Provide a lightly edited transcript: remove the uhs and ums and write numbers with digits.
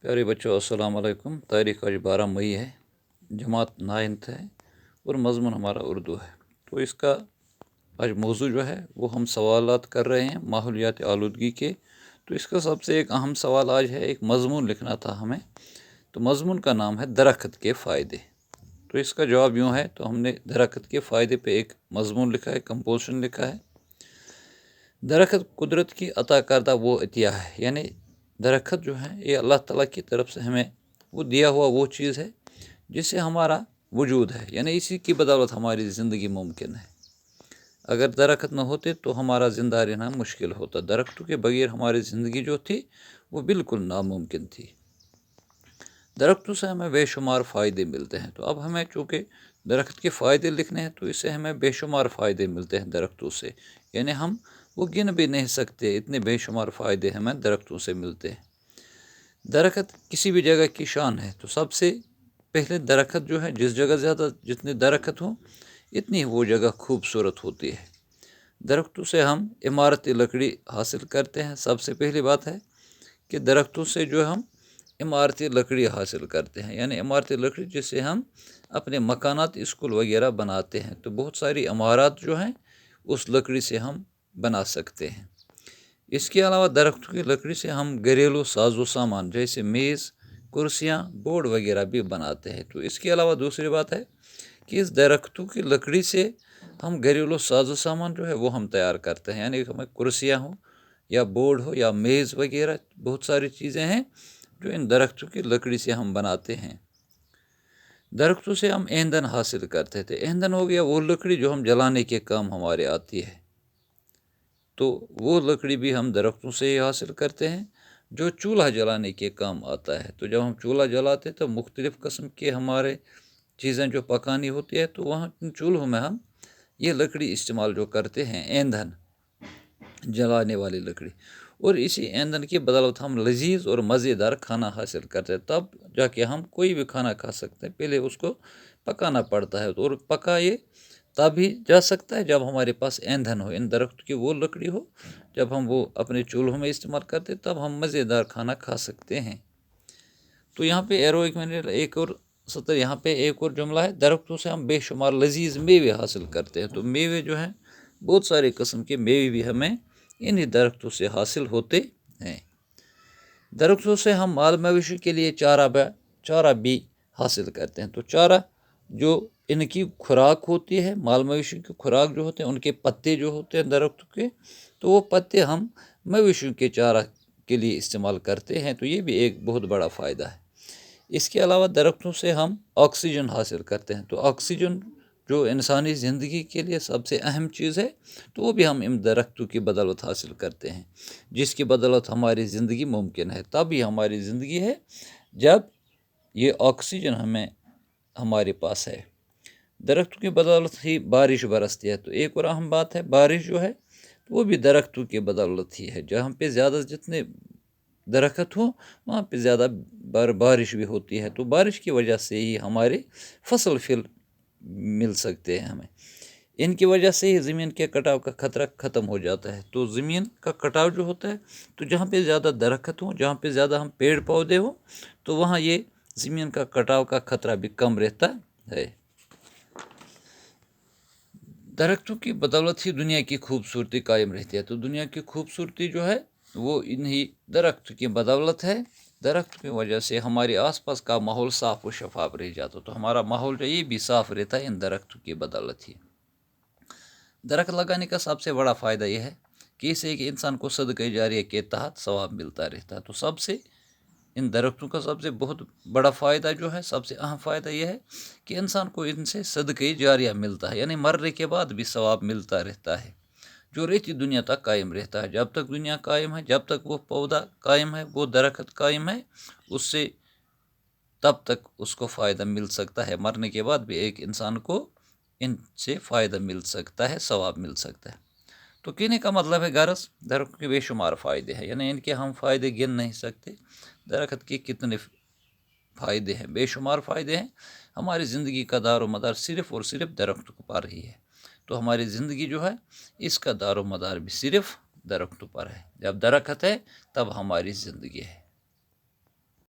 پیارے بچوں السلام علیکم۔ تاریخ آج 12 مئی ہے، جماعت 9 ہے اور مضمون ہمارا اردو ہے۔ تو اس کا آج موضوع جو ہے وہ ہم سوالات کر رہے ہیں ماحولیاتی آلودگی کے۔ تو اس کا سب سے ایک اہم سوال آج ہے، ایک مضمون لکھنا تھا ہمیں۔ تو مضمون کا نام ہے درخت کے فائدے۔ تو اس کا جواب یوں ہے، تو ہم نے درخت کے فائدے پہ ایک مضمون لکھا ہے، کمپوزیشن لکھا ہے۔ درخت قدرت کی عطا کردہ وہ عطیہ ہے، یعنی درخت جو ہے یہ اللہ تعالیٰ کی طرف سے ہمیں وہ دیا ہوا وہ چیز ہے جس سے ہمارا وجود ہے، یعنی اسی کی بدولت ہماری زندگی ممکن ہے۔ اگر درخت نہ ہوتے تو ہمارا زندہ رہنا مشکل ہوتا۔ درختوں کے بغیر ہماری زندگی جو تھی وہ بالکل ناممکن تھی۔ درختوں سے ہمیں بے شمار فائدے ملتے ہیں۔ تو اب ہمیں چونکہ درخت کے فائدے لکھنے ہیں تو اس سے ہمیں بے شمار فائدے ملتے ہیں درختوں سے، یعنی ہم وہ گن بھی نہیں سکتے، اتنے بے شمار فائدے ہمیں درختوں سے ملتے ہیں۔ درخت کسی بھی جگہ کی شان ہے۔ تو سب سے پہلے درخت جو ہے، جس جگہ زیادہ جتنے درخت ہوں اتنی وہ جگہ خوبصورت ہوتی ہے۔ درختوں سے ہم عمارتی لکڑی حاصل کرتے ہیں۔ سب سے پہلی بات ہے کہ درختوں سے جو ہم عمارتی لکڑی حاصل کرتے ہیں، یعنی عمارتی لکڑی جس سے ہم اپنے مکانات، اسکول وغیرہ بناتے ہیں۔ تو بہت ساری عمارات جو ہیں اس لکڑی سے ہم بنا سکتے ہیں۔ اس کے علاوہ درختوں کی لکڑی سے ہم گھریلو ساز و سامان جیسے میز، کرسیاں، بورڈ وغیرہ بھی بناتے ہیں۔ تو اس کے علاوہ دوسری بات ہے کہ اس درختوں کی لکڑی سے ہم گھریلو ساز و سامان جو ہے وہ ہم تیار کرتے ہیں، یعنی ہمیں کرسیاں ہوں یا بورڈ ہو یا میز وغیرہ، بہت ساری چیزیں ہیں جو ان درختوں کی لکڑی سے ہم بناتے ہیں۔ درختوں سے ہم ایندھن حاصل کرتے تھے۔ ایندھن ہو گیا وہ لکڑی جو ہم جلانے کے کام ہمارے آتی ہے۔ تو وہ لکڑی بھی ہم درختوں سے ہی حاصل کرتے ہیں جو چولہا جلانے کے کام آتا ہے۔ تو جب ہم چولہا جلاتے تو مختلف قسم کے ہمارے چیزیں جو پکانی ہوتی ہے تو وہاں چولہوں میں ہم یہ لکڑی استعمال جو کرتے ہیں، ایندھن جلانے والی لکڑی، اور اسی ایندھن کی بدولت ہم لذیذ اور مزیدار کھانا حاصل کرتے ہیں۔ تب جا کے ہم کوئی بھی کھانا کھا سکتے ہیں، پہلے اس کو پکانا پڑتا ہے، اور پکائے تب ہی جا سکتا ہے جب ہمارے پاس ایندھن ہو، ان درخت کی وہ لکڑی ہو۔ جب ہم وہ اپنے چولہوں میں استعمال کرتے تب ہم مزیدار کھانا کھا سکتے ہیں۔ تو یہاں پہ ایک اور سطر، یہاں پہ ایک اور جملہ ہے، درختوں سے ہم بے شمار لذیذ میوے حاصل کرتے ہیں۔ تو میوے جو ہیں، بہت سارے قسم کے میوے بھی ہمیں انہی درختوں سے حاصل ہوتے ہیں۔ درختوں سے ہم مال مویشی کے لیے چارہ بھی حاصل کرتے ہیں۔ تو چارہ جو ان کی خوراک ہوتی ہے، مال مویشی کی خوراک جو ہوتے ہیں، ان کے پتے جو ہوتے ہیں درختوں کے، تو وہ پتے ہم مویشیوں کے چارہ کے لیے استعمال کرتے ہیں۔ تو یہ بھی ایک بہت بڑا فائدہ ہے۔ اس کے علاوہ درختوں سے ہم آکسیجن حاصل کرتے ہیں۔ تو آکسیجن جو انسانی زندگی کے لیے سب سے اہم چیز ہے، تو وہ بھی ہم ان درختوں کی بدولت حاصل کرتے ہیں، جس کی بدولت ہماری زندگی ممکن ہے۔ تب ہی ہماری زندگی ہے جب یہ آکسیجن ہمارے پاس ہے۔ درختوں کی بدولت ہی بارش برستی ہے۔ تو ایک اور اہم بات ہے، بارش جو ہے وہ بھی درختوں کی بدولت ہی ہے۔ جہاں پہ زیادہ جتنے درخت ہوں وہاں پہ زیادہ بارش بھی ہوتی ہے۔ تو بارش کی وجہ سے ہی ہمارے فصل مل سکتے ہیں ہمیں۔ ان کی وجہ سے ہی زمین کے کٹاؤ کا خطرہ ختم ہو جاتا ہے۔ تو زمین کا کٹاؤ جو ہوتا ہے، تو جہاں پہ زیادہ درخت ہوں، جہاں پہ زیادہ ہم پیڑ پودے ہوں، تو وہاں یہ زمین کا کٹاؤ کا خطرہ بھی کم رہتا ہے۔ درختوں کی بدولت ہی دنیا کی خوبصورتی قائم رہتی ہے۔ تو دنیا کی خوبصورتی جو ہے وہ انہی درخت کی بدولت ہے۔ درخت کی وجہ سے ہمارے آس پاس کا ماحول صاف و شفاف رہ جاتا، تو ہمارا ماحول جو یہ بھی صاف رہتا ہے ان درختوں کی بدولت ہی۔ درخت لگانے کا سب سے بڑا فائدہ یہ ہے کہ اس سے ایک انسان کو صدقہ جاریہ کے تحت ثواب ملتا رہتا ہے۔ تو سب سے ان درختوں کا سب سے بہت بڑا فائدہ جو ہے، سب سے اہم فائدہ یہ ہے کہ انسان کو ان سے صدقہ جاریہ ملتا ہے، یعنی مرنے کے بعد بھی ثواب ملتا رہتا ہے، جو رہتی دنیا تک قائم رہتا ہے۔ جب تک دنیا قائم ہے، جب تک وہ پودا قائم ہے، وہ درخت قائم ہے، اس سے تب تک اس کو فائدہ مل سکتا ہے۔ مرنے کے بعد بھی ایک انسان کو ان سے فائدہ مل سکتا ہے، ثواب مل سکتا ہے۔ تو کہنے کا مطلب ہے غرض، درخت کے بے شمار فائدے ہیں، یعنی ان کے ہم فائدے گن نہیں سکتے۔ درخت کے کتنے فائدے ہیں، بے شمار فائدے ہیں۔ ہماری زندگی کا دار و مدار صرف اور صرف درختوں پر ہی ہے۔ تو ہماری زندگی جو ہے اس کا دار و مدار بھی صرف درختوں پر ہے۔ جب درخت ہے تب ہماری زندگی ہے۔